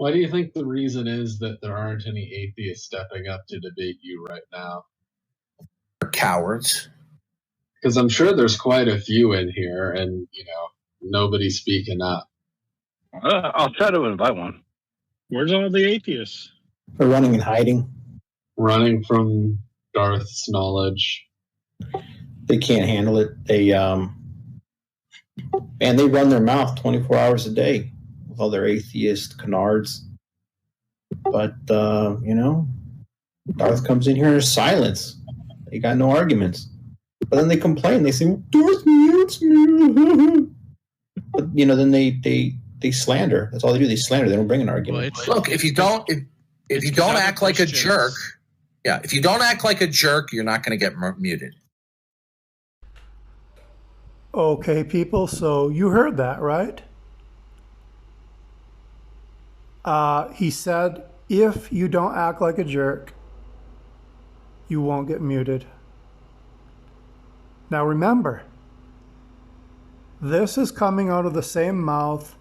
Why do you think the reason is that there aren't any atheists stepping up to debate you right now? Cowards. Because I'm sure there's quite a few in here, and, nobody's speaking up. I'll try to invite one. Where's all the atheists? They're running and hiding. Running from Darth's knowledge. They can't handle it. They run their mouth 24 hours a day with all their atheist canards. But, Darth comes in here and there's silence. They got no arguments. But then they complain. They say, Darth mutes me. But, then they slander. That's all they do. They slander. They don't bring an argument. Well, look, if you don't act like a jerk, if you don't act like a jerk, you're not going to get muted. Okay, people, so you heard that, right? He said, if you don't act like a jerk, you won't get muted. Now remember, this is coming out of the same mouth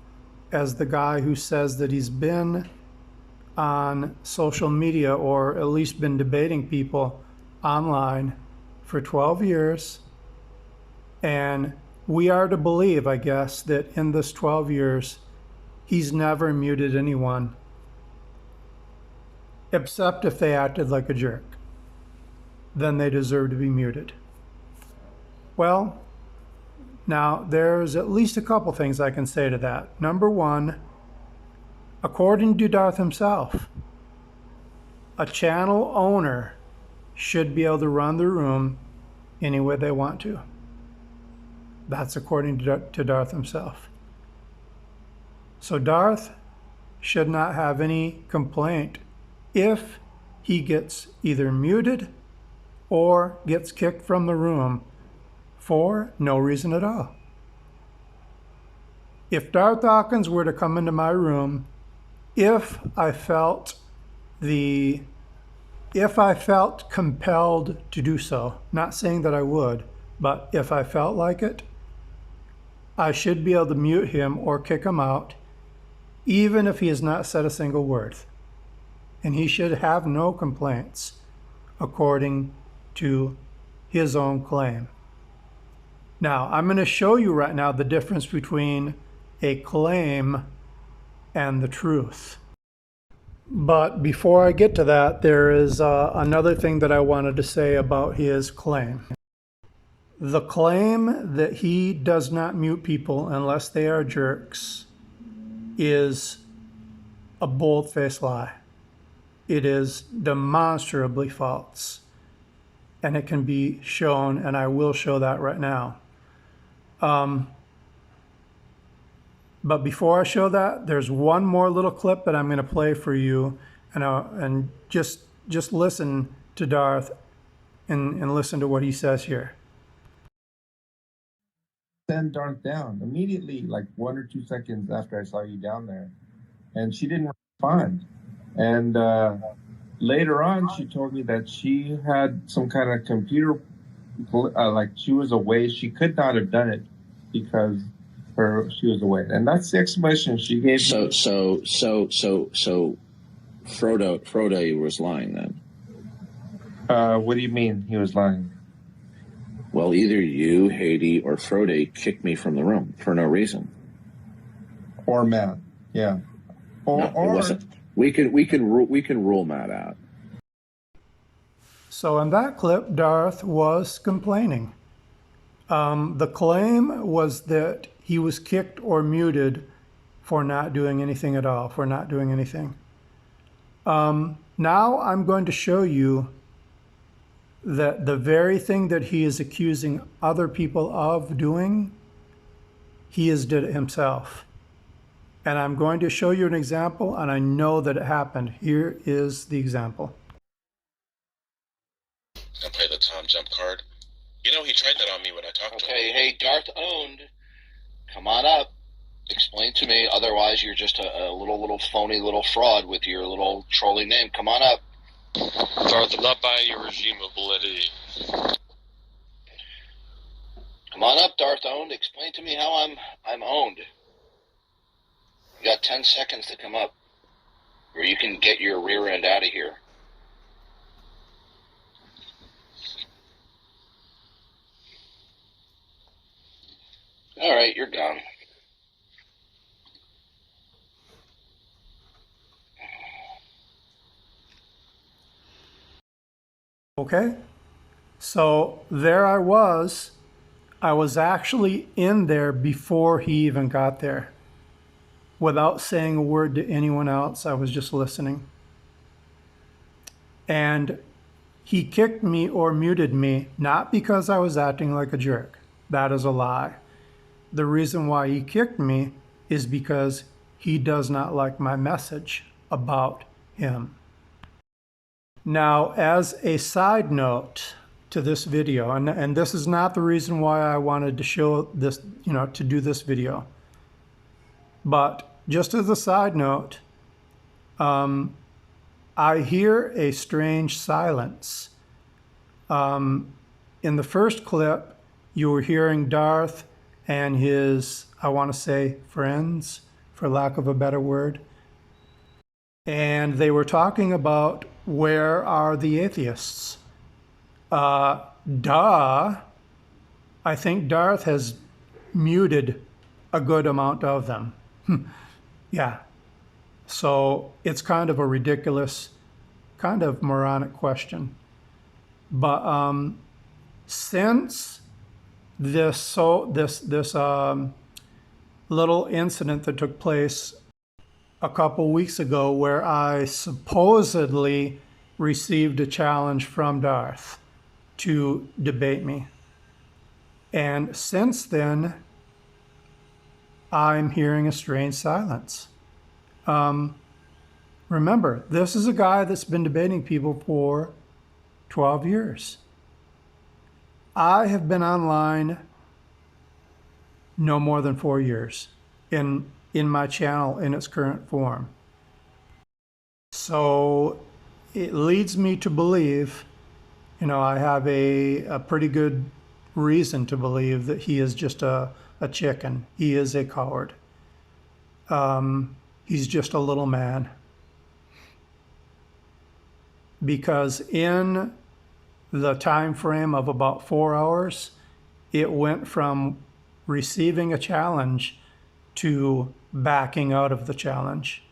as the guy who says that he's been on social media, or at least been debating people online for 12 years. And we are to believe, I guess, that in this 12 years, he's never muted anyone, except if they acted like a jerk. Then they deserve to be muted. Well, now there's at least a couple things I can say to that. Number one, according to Darth himself, a channel owner should be able to run the room any way they want to. That's according to Darth himself. So Darth should not have any complaint if he gets either muted or gets kicked from the room for no reason at all. If Darth Dawkins were to come into my room, if I felt compelled to do so, not saying that I would, but if I felt like it, I should be able to mute him or kick him out, even if he has not said a single word. And he should have no complaints, according to his own claim. Now, I'm going to show you right now the difference between a claim and the truth. But before I get to that, there is another thing that I wanted to say about his claim. The claim that he does not mute people unless they are jerks is a bold-faced lie. It is demonstrably false. And it can be shown, and I will show that right now. But before I show that, there's one more little clip that I'm going to play for you, and just listen to Darth and listen to what he says here. Send Darth down immediately, like 1 or 2 seconds after I saw you down there, and she didn't respond. And later on, she told me that she had some kind of computer, like she was away. She could not have done it because she was away, and that's the explanation she gave. So Frodo was lying then. What do you mean he was lying? Well, either you, 𝐏𝐇𝐈, or Frodo kicked me from the room for no reason. Or Matt, yeah. Or it wasn't. We can rule Matt out. So in that clip, Darth was complaining. The claim was that he was kicked or muted for not doing anything at all, for not doing anything. Now I'm going to show you that the very thing that he is accusing other people of doing, he has did it himself. And I'm going to show you an example, and I know that it happened. Here is the example. I'll play the Tom Jump card. You know, he tried that on me when I talked to him. Okay, hey, Darth Owned, come on up. Explain to me, otherwise you're just a little phony little fraud with your little trolling name. Come on up. Darth, I'm not buying your regime of validity. Come on up, Darth Owned. Explain to me how I'm owned. You got 10 seconds to come up. or you can get your rear end out of here. All right, you're gone. Okay, so there I was. I was actually in there before he even got there. Without saying a word to anyone else, I was just listening. And he kicked me or muted me, not because I was acting like a jerk. That is a lie. The reason why he kicked me is because he does not like my message about him. Now, as a side note to this video, and this is not the reason why I wanted to show this, to do this video, but just as a side note, I hear a strange silence. In the first clip, you were hearing Darth and his, I want to say, friends, for lack of a better word. And they were talking about, where are the atheists? I think Darth has muted a good amount of them. Yeah. So it's kind of a ridiculous, kind of moronic question. But since this little incident that took place a couple weeks ago, where I supposedly received a challenge from Darth to debate me, and since then I'm hearing a strange silence. Remember, this is a guy that's been debating people for 12 years. I have been online no more than 4 years in my channel in its current form. So it leads me to believe, I have a pretty good reason to believe that he is just a chicken. He is a coward. He's just a little man. Because in the time frame of about 4 hours, it went from receiving a challenge to backing out of the challenge.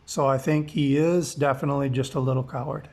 So I think he is definitely just a little coward.